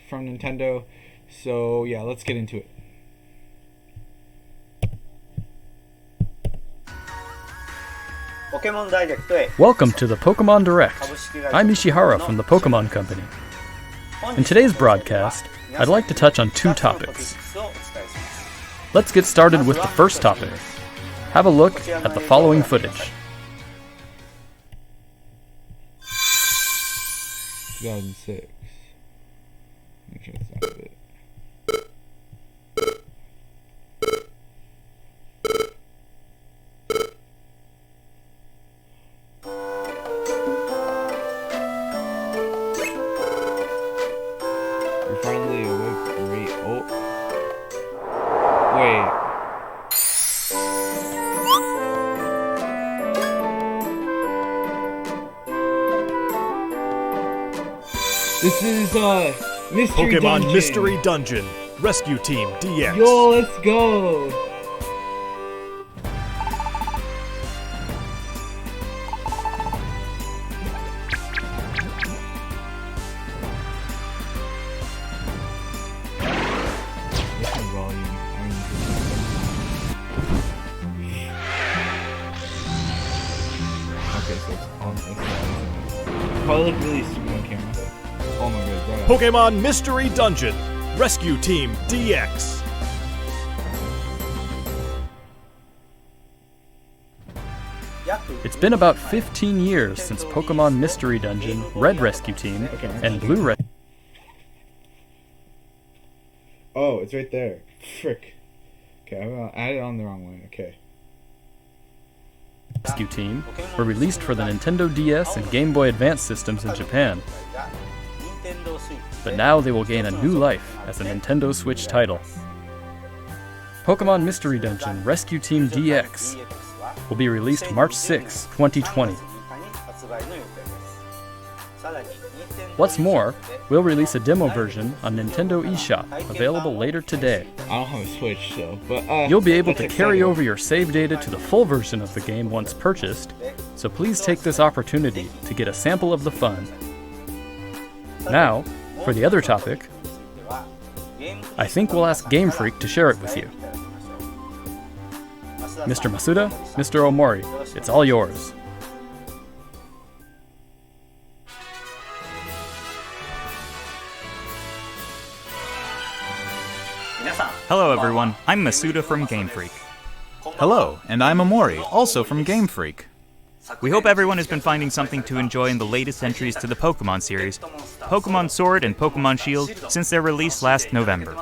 from Nintendo. So yeah, let's get into it. Welcome to the Pokemon Direct. I'm Ishihara from the Pokemon Company. In today's broadcast, I'd like to touch on two topics. Let's get started with the first topic. Have a look at the following footage. 2006. Make sure it's not it. You're finally awake. Oh. Wait. This is Mystery Pokemon Dungeon. Mystery Dungeon. Rescue Team DX. Yo, let's go. What's my volume? Okay, so it's on. It's probably look really stupid on camera. Oh my god, right. Pokemon Mystery Dungeon. Rescue Team DX. It's been about 15 years since Pokemon Mystery Dungeon, Red Rescue Team, and Blue Oh, it's right there. Frick. Okay, I added it on the wrong one. Okay. Rescue Team were released for the Nintendo DS and Game Boy Advance systems in Japan. But now they will gain a new life as a Nintendo Switch title. Pokemon Mystery Dungeon Rescue Team DX will be released March 6, 2020. What's more, we'll release a demo version on Nintendo eShop, available later today. I don't have a Switch, so, but You'll be able that's to carry exciting. over your save data to the full version of the game once purchased, so please take this opportunity to get a sample of the fun. Now, for the other topic, I think we'll ask Game Freak to share it with you. Mr. Masuda, Mr. Omori, it's all yours. Hello everyone, I'm Masuda from Game Freak. Hello, and I'm Omori, also from Game Freak. We hope everyone has been finding something to enjoy in the latest entries to the Pokemon series, Pokemon Sword and Pokemon Shield, since their release last November.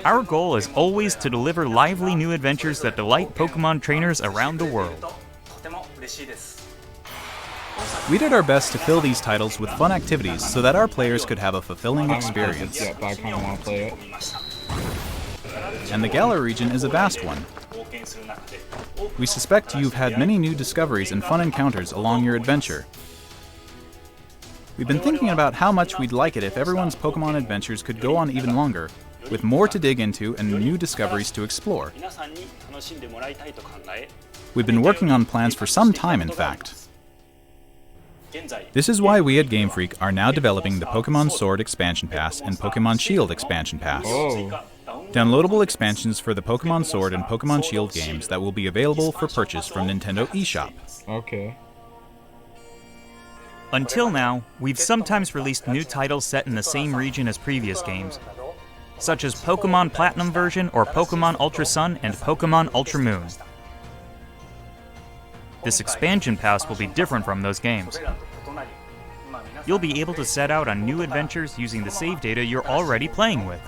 Our goal is always to deliver lively new adventures that delight Pokemon trainers around the world. We did our best to fill these titles with fun activities so that our players could have a fulfilling experience. Yeah, but I kind of want to play it. And the Galar region is a vast one. We suspect you've had many new discoveries and fun encounters along your adventure. We've been thinking about how much we'd like it if everyone's Pokemon adventures could go on even longer, with more to dig into and new discoveries to explore. We've been working on plans for some time, in fact. This is why we at Game Freak are now developing the Pokemon Sword Expansion Pass and Pokemon Shield Expansion Pass. Oh. Downloadable expansions for the Pokemon Sword and Pokemon Shield games that will be available for purchase from Nintendo eShop. Okay. Until now, we've sometimes released new titles set in the same region as previous games, such as Pokemon Platinum version or Pokemon Ultra Sun and Pokemon Ultra Moon. This expansion pass will be different from those games. You'll be able to set out on new adventures using the save data you're already playing with.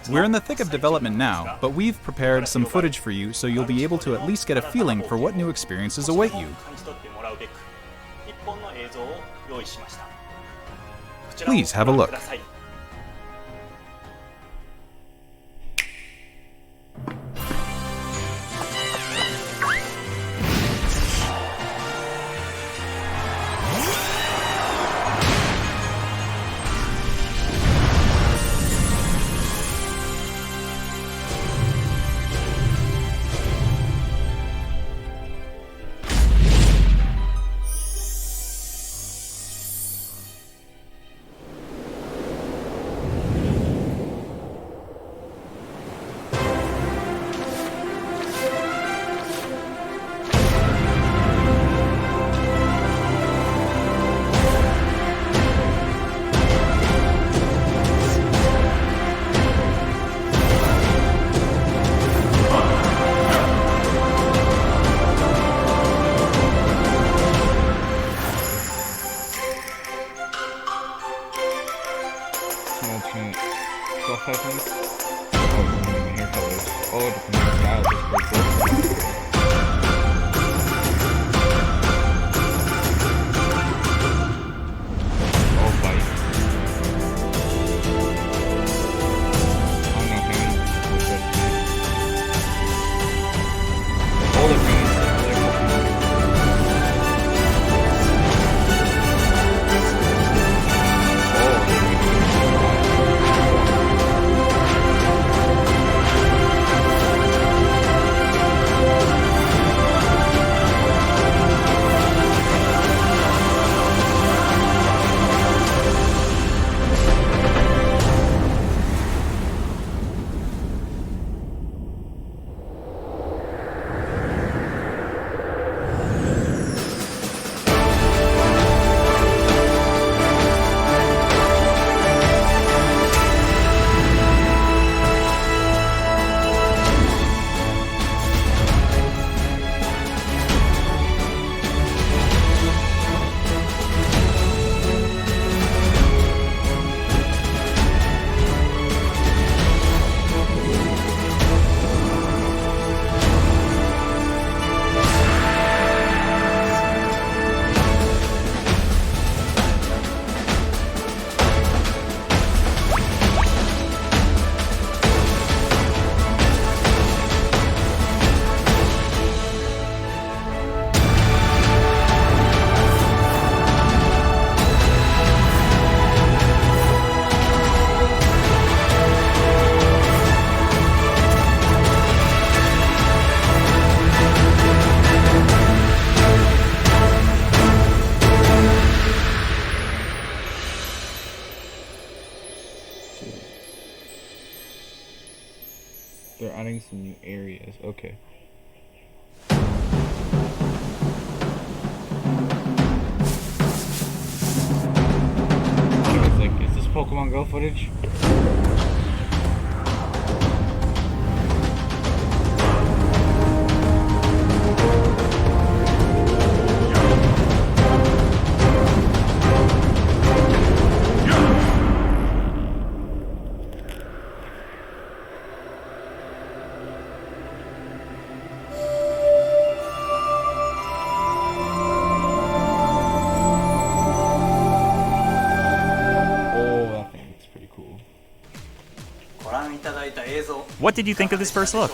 We're in the thick of development now, but we've prepared some footage for you so you'll be able to at least get a feeling for what new experiences await you. Please have a look. finding some new areas. Okay. It's like, is this Pokemon Go footage? What did you think of this first look?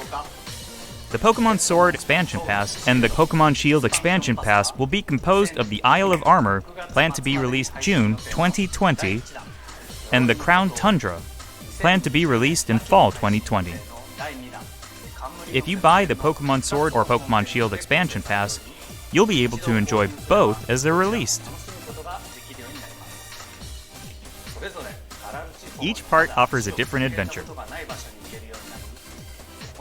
The Pokemon Sword Expansion Pass and the Pokemon Shield Expansion Pass will be composed of the Isle of Armor, planned to be released June 2020, and the Crown Tundra, planned to be released in fall 2020. If you buy the Pokemon Sword or Pokemon Shield Expansion Pass, you'll be able to enjoy both as they're released. Each part offers a different adventure,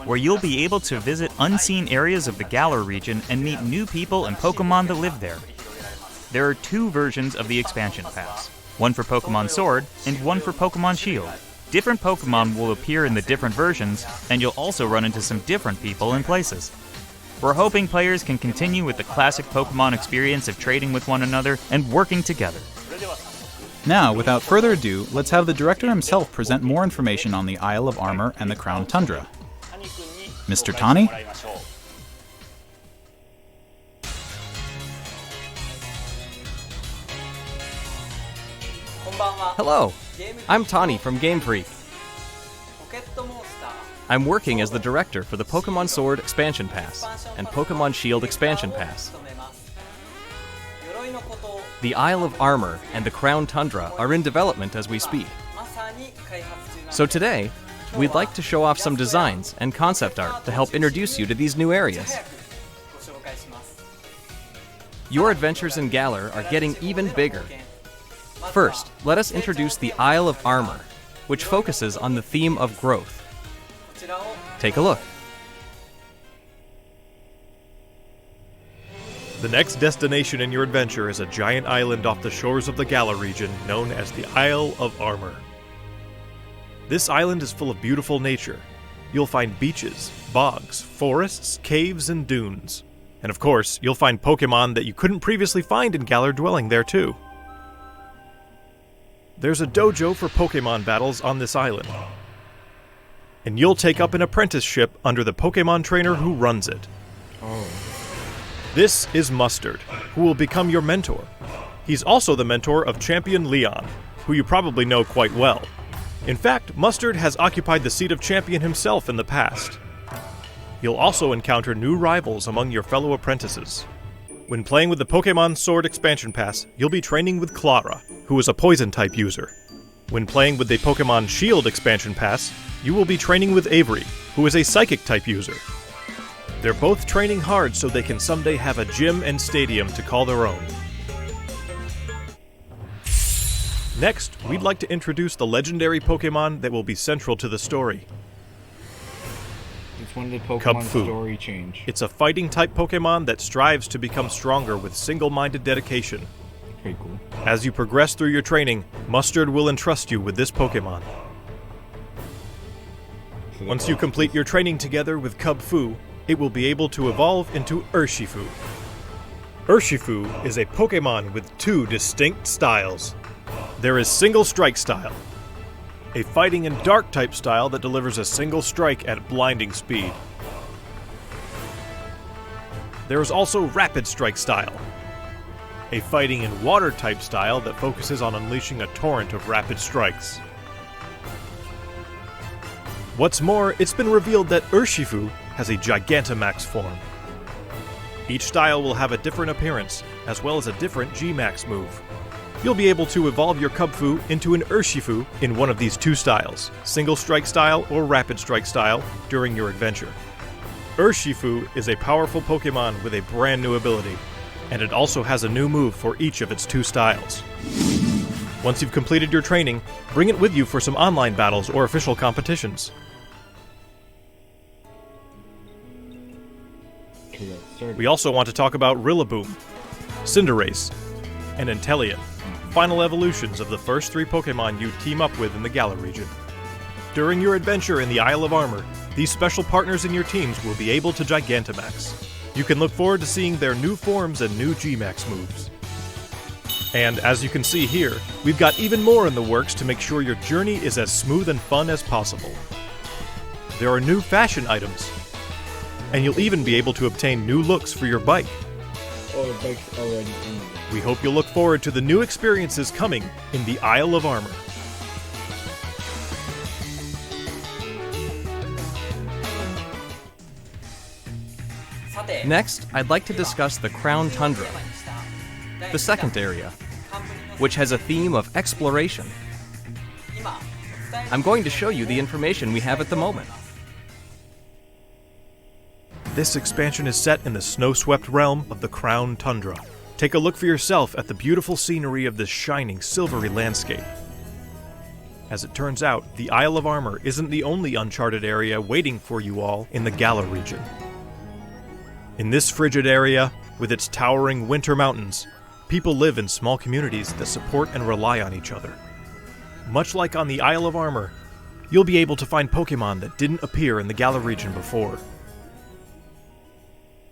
where you'll be able to visit unseen areas of the Galar region and meet new people and Pokemon that live there. There are 2 versions of the Expansion Pass, one for Pokemon Sword and one for Pokemon Shield. Different Pokemon will appear in the different versions, and you'll also run into some different people and places. We're hoping players can continue with the classic Pokemon experience of trading with one another and working together. Now, without further ado, let's have the director himself present more information on the Isle of Armor and the Crown Tundra. Mr. Tani? Hello, I'm Tani from Game Freak. I'm working as the director for the Pokemon Sword Expansion Pass and Pokemon Shield Expansion Pass. The Isle of Armor and the Crown Tundra are in development as we speak. So today, we'd like to show off some designs and concept art to help introduce you to these new areas. Your adventures in Galar are getting even bigger. First, let us introduce the Isle of Armor, which focuses on the theme of growth. Take a look. The next destination in your adventure is a giant island off the shores of the Galar region known as the Isle of Armor. This island is full of beautiful nature. You'll find beaches, bogs, forests, caves, and dunes. And of course, you'll find Pokemon that you couldn't previously find in Galar dwelling there too. There's a dojo for Pokemon battles on this island. And you'll take up an apprenticeship under the Pokemon trainer who runs it. This is Mustard, who will become your mentor. He's also the mentor of Champion Leon, who you probably know quite well. In fact, Mustard has occupied the seat of champion himself in the past. You'll also encounter new rivals among your fellow apprentices. When playing with the Pokemon Sword Expansion Pass, you'll be training with Clara, who is a Poison-type user. When playing with the Pokemon Shield Expansion Pass, you will be training with Avery, who is a Psychic-type user. They're both training hard so they can someday have a gym and stadium to call their own. Next, we'd like to introduce the legendary Pokemon that will be central to the story. It's one of the Pokemon Cubfu. story change. It's a fighting-type Pokemon that strives to become stronger with single-minded dedication. Pretty cool. As you progress through your training, Mustard will entrust you with this Pokemon. Once you complete your training together with Cubfu, it will be able to evolve into Urshifu. Urshifu is a Pokemon with 2 distinct styles. There is Single Strike style, a fighting and dark type style that delivers a single strike at blinding speed. There is also Rapid Strike style, a fighting and water type style that focuses on unleashing a torrent of rapid strikes. What's more, it's been revealed that Urshifu has a Gigantamax form. Each style will have a different appearance, as well as a different G-Max move. You'll be able to evolve your Cubfu into an Urshifu in one of these 2 styles, Single Strike style or Rapid Strike style, during your adventure. Urshifu is a powerful Pokemon with a brand new ability, and it also has a new move for each of its 2 styles. Once you've completed your training, bring it with you for some online battles or official competitions. We also want to talk about Rillaboom, Cinderace, and Inteleon, final evolutions of the first 3 Pokemon you team up with in the Galar region. During your adventure in the Isle of Armor, these special partners in your teams will be able to Gigantamax. You can look forward to seeing their new forms and new G-Max moves. And as you can see here, we've got even more in the works to make sure your journey is as smooth and fun as possible. There are new fashion items, and you'll even be able to obtain new looks for your bike. Oh, the bike's already in there. We hope you'll look forward to the new experiences coming in the Isle of Armor. Next, I'd like to discuss the Crown Tundra, the second area, which has a theme of exploration. I'm going to show you the information we have at the moment. This expansion is set in the snow-swept realm of the Crown Tundra. Take a look for yourself at the beautiful scenery of this shining, silvery landscape. As it turns out, the Isle of Armor isn't the only uncharted area waiting for you all in the Galar region. In this frigid area, with its towering winter mountains, people live in small communities that support and rely on each other. Much like on the Isle of Armor, you'll be able to find Pokemon that didn't appear in the Galar region before.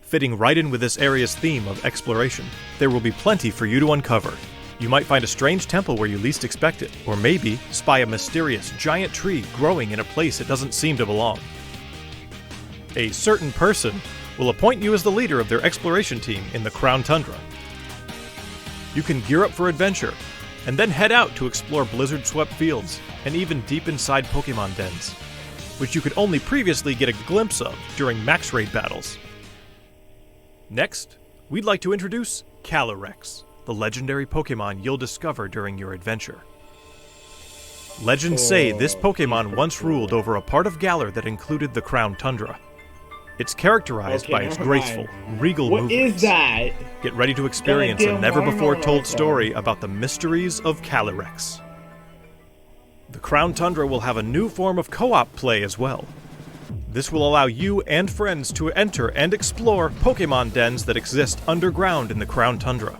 Fitting right in with this area's theme of exploration, there will be plenty for you to uncover. You might find a strange temple where you least expect it, or maybe spy a mysterious giant tree growing in a place it doesn't seem to belong. A certain person will appoint you as the leader of their exploration team in the Crown Tundra. You can gear up for adventure, and then head out to explore blizzard-swept fields, and even deep inside Pokemon dens, which you could only previously get a glimpse of during max raid battles. Next, we'd like to introduce Calyrex, the legendary Pokemon you'll discover during your adventure. Legends say this Pokemon once ruled over a part of Galar that included the Crown Tundra. It's characterized by its graceful, regal movements. What is that? Get ready to experience a never-before-told story about the mysteries of Calyrex. The Crown Tundra will have a new form of co-op play as well. This will allow you and friends to enter and explore Pokemon dens that exist underground in the Crown Tundra.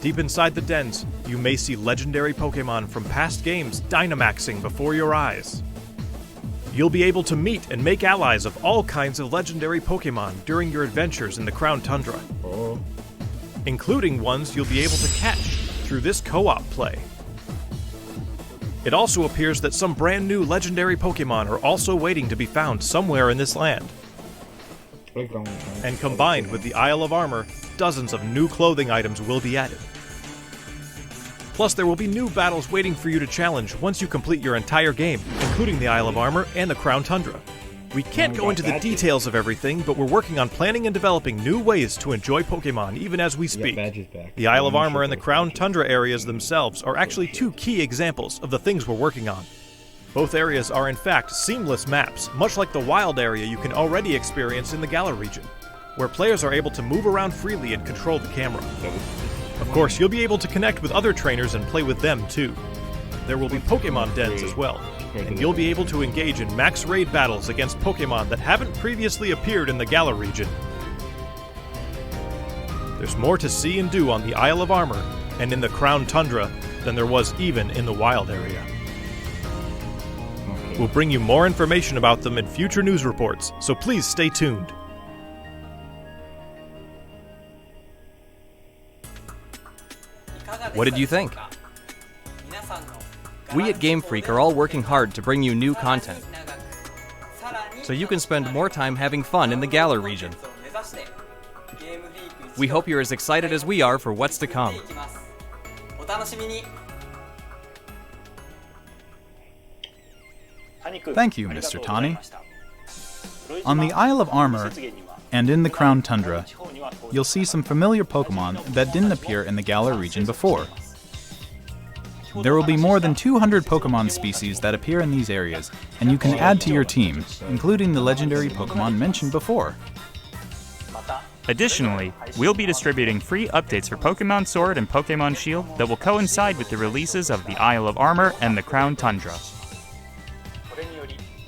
Deep inside the dens, you may see legendary Pokemon from past games Dynamaxing before your eyes. You'll be able to meet and make allies of all kinds of legendary Pokemon during your adventures in the Crown Tundra, including ones you'll be able to catch through this co-op play. It also appears that some brand new legendary Pokemon are also waiting to be found somewhere in this land. And combined with the Isle of Armor, dozens of new clothing items will be added. Plus, there will be new battles waiting for you to challenge once you complete your entire game, including the Isle of Armor and the Crown Tundra. We can't go into the details of everything, but we're working on planning and developing new ways to enjoy Pokemon even as we speak. The Isle of Armor and the Crown Tundra areas themselves are actually 2 key examples of the things we're working on. Both areas are in fact seamless maps, much like the wild area you can already experience in the Galar region, where players are able to move around freely and control the camera. Of course, you'll be able to connect with other trainers and play with them too. There will be Pokemon dens as well, and you'll be able to engage in max raid battles against Pokemon that haven't previously appeared in the Galar region. There's more to see and do on the Isle of Armor and in the Crown Tundra than there was even in the wild area. We'll bring you more information about them in future news reports, so please stay tuned. What did you think? We at Game Freak are all working hard to bring you new content, so you can spend more time having fun in the Galar region. We hope you're as excited as we are for what's to come. Thank you, Mr. Tani. On the Isle of Armor and in the Crown Tundra, you'll see some familiar Pokemon that didn't appear in the Galar region before. There will be more than 200 Pokemon species that appear in these areas, and you can add to your team, including the legendary Pokemon mentioned before. Additionally, we'll be distributing free updates for Pokemon Sword and Pokemon Shield that will coincide with the releases of the Isle of Armor and the Crown Tundra.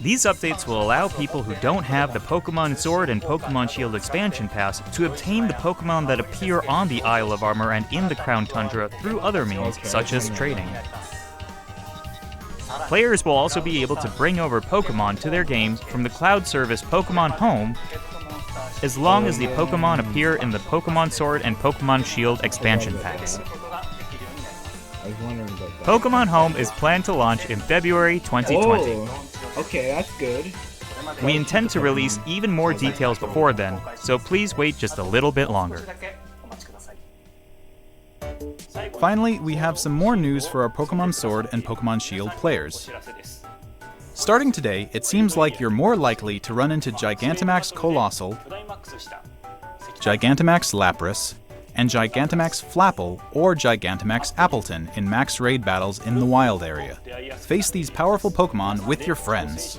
These updates will allow people who don't have the Pokemon Sword and Pokemon Shield expansion pass to obtain the Pokemon that appear on the Isle of Armor and in the Crown Tundra through other means, such as trading. Players will also be able to bring over Pokemon to their games from the cloud service Pokemon Home, as long as the Pokemon appear in the Pokemon Sword and Pokemon Shield expansion packs. I was wondering about that. Pokemon Home is planned to launch in February 2020. Oh, okay, that's good. We intend to release even more details before then, so please wait just a little bit longer. Finally, we have some more news for our Pokemon Sword and Pokemon Shield players. Starting today, it seems like you're more likely to run into Gigantamax Colossal, Gigantamax Lapras, and Gigantamax Flapple or Gigantamax Appleton in max raid battles in the wild area. Face these powerful Pokemon with your friends.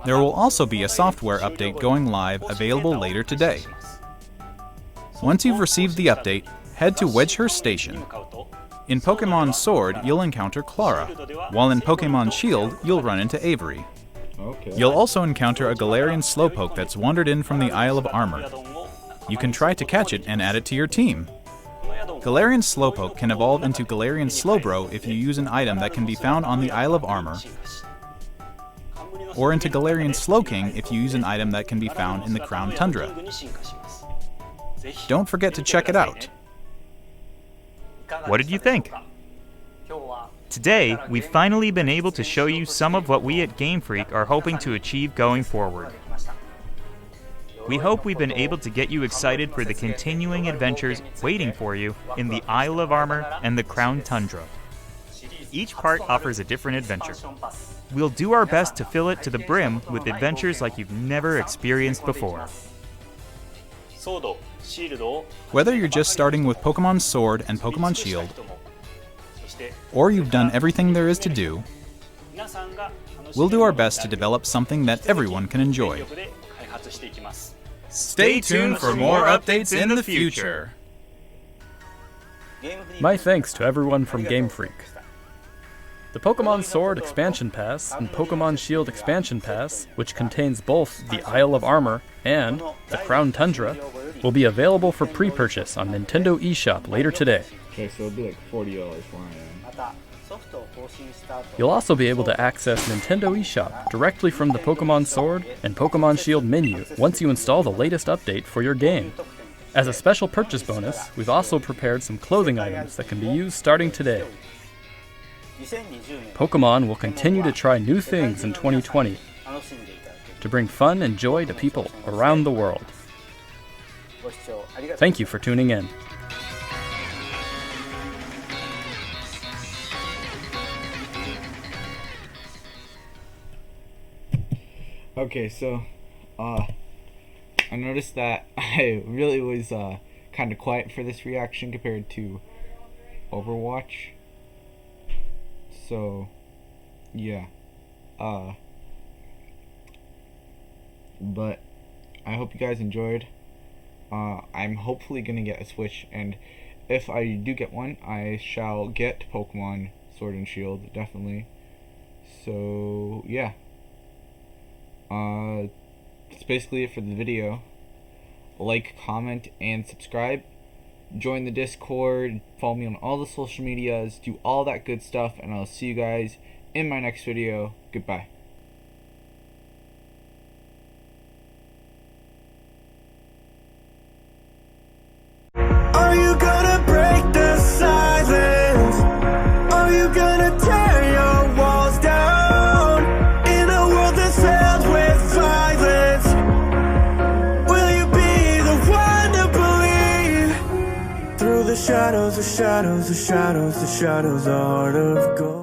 There will also be a software update going live available later today. Once you've received the update, head to Wedgehurst Station. In Pokemon Sword, you'll encounter Clara, while in Pokemon Shield, you'll run into Avery. Okay. You'll also encounter a Galarian Slowpoke that's wandered in from the Isle of Armor. You can try to catch it and add it to your team. Galarian Slowpoke can evolve into Galarian Slowbro if you use an item that can be found on the Isle of Armor, or into Galarian Slowking if you use an item that can be found in the Crown Tundra. Don't forget to check it out. What did you think? Today, we've finally been able to show you some of what we at Game Freak are hoping to achieve going forward. We hope we've been able to get you excited for the continuing adventures waiting for you in the Isle of Armor and the Crown Tundra. Each part offers a different adventure. We'll do our best to fill it to the brim with adventures like you've never experienced before. Whether you're just starting with Pokemon Sword and Pokemon Shield, or you've done everything there is to do, we'll do our best to develop something that everyone can enjoy. Stay tuned for more updates in the future. My thanks to everyone from Game Freak. The Pokemon Sword Expansion Pass and Pokemon Shield Expansion Pass, which contains both the Isle of Armor and the Crown Tundra, will be available for pre-purchase on Nintendo eShop later today. Okay, so it'll be like $40 for I am. You'll also be able to access Nintendo eShop directly from the Pokemon Sword and Pokemon Shield menu once you install the latest update for your game. As a special purchase bonus, we've also prepared some clothing items that can be used starting today. Pokemon will continue to try new things in 2020 to bring fun and joy to people around the world. Thank you for tuning in. Okay, so, I noticed that I really was, kind of quiet for this reaction compared to Overwatch. So, yeah. But I hope you guys enjoyed. I'm hopefully gonna get a Switch, and if I do get one, I shall get Pokemon Sword and Shield, definitely. So, yeah. That's basically it for the video. Like, comment, and subscribe. Join the Discord, follow me on all the social medias, do all that good stuff, and I'll see you guys in my next video. Goodbye. Are you gonna break the silence? Are you gonna tear your walls down? In a world that's filled with violence, will you be the one to believe? Through the shadows, the shadows, the shadows, the shadows, the heart of gold.